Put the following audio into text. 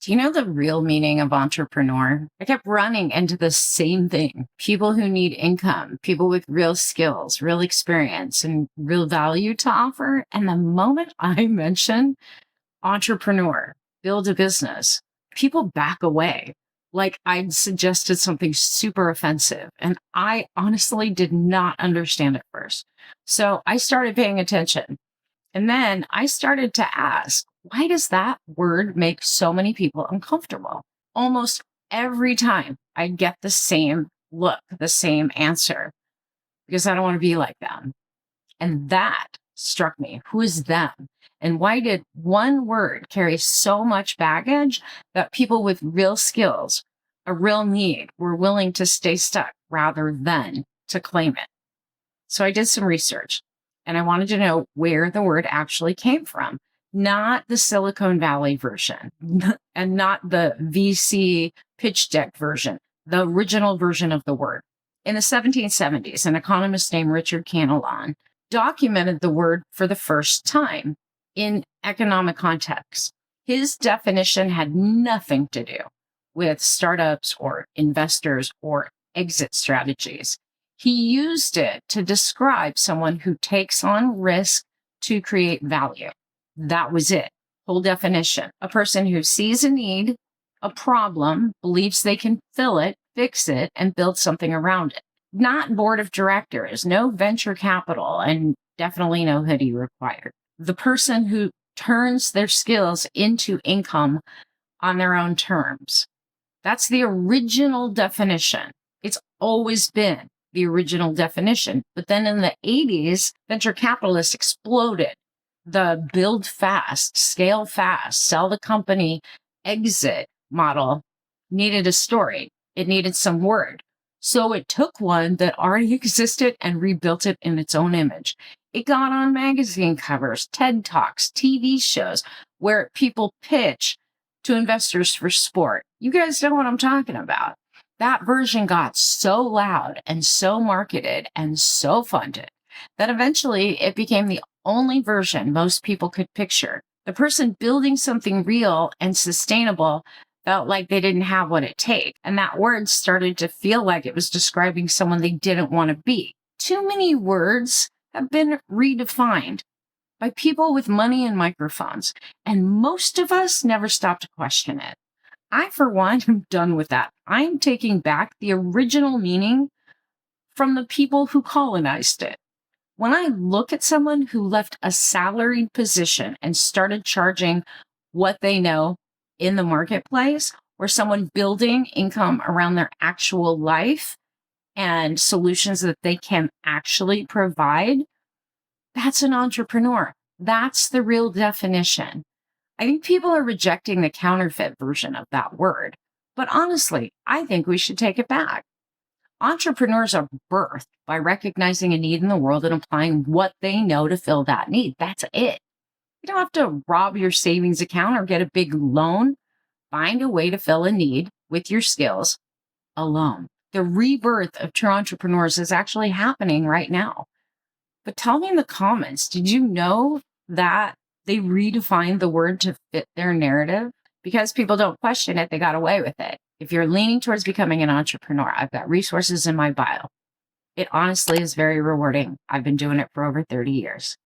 Do you know the real meaning of entrepreneur? I kept running into the same thing. People who need income, people with real skills, real experience, and real value to offer. And the moment I mention entrepreneur, build a business, people back away. Like I'd suggested something super offensive. And I honestly did not understand at first. So I started paying attention. And then I started to ask, why does that word make so many people uncomfortable? Almost every time I get the same look, the same answer, because I don't want to be like them. And that struck me. Who is them? And why did one word carry so much baggage that people with real skills, a real need, were willing to stay stuck rather than to claim it? So I did some research and I wanted to know where the word actually came from, not the Silicon Valley version and not the VC pitch deck version, the original version of the word. In the 1770s, an economist named Richard Cantillon documented the word for the first time in economic context. His definition had nothing to do with startups or investors or exit strategies. He used it to describe someone who takes on risk to create value. That was it. Whole definition. A person who sees a need, a problem, believes they can fill it, fix it, and build something around it. Not board of directors, no venture capital, and definitely no hoodie required. The person who turns their skills into income on their own terms. That's the original definition. It's always been the original definition. But then in the 80s, venture capitalists exploded. The build fast, scale fast, sell the company, exit model needed a story. It needed some word. So it took one that already existed and rebuilt it in its own image. It got on magazine covers, TED Talks, TV shows, where people pitch to investors for sport. You guys know what I'm talking about. That version got so loud and so marketed and so funded that eventually it became the only version most people could picture. The person building something real and sustainable felt like they didn't have what it takes. And that word started to feel like it was describing someone they didn't want to be. Too many words have been redefined by people with money and microphones, and most of us never stop to question it. I, for one, am done with that. I'm taking back the original meaning from the people who colonized it. When I look at someone who left a salaried position and started charging what they know in the marketplace, or someone building income around their actual life and solutions that they can actually provide, that's an entrepreneur. That's the real definition. I think people are rejecting the counterfeit version of that word. But honestly, I think we should take it back. Entrepreneurs are birthed by recognizing a need in the world and applying what they know to fill that need. That's it. You don't have to rob your savings account or get a big loan. Find a way to fill a need with your skills alone. The rebirth of true entrepreneurs is actually happening right now. But tell me in the comments, did you know that they redefined the word to fit their narrative? Because people don't question it, they got away with it. If you're leaning towards becoming an entrepreneur, I've got resources in my bio. It honestly is very rewarding. I've been doing it for over 30 years.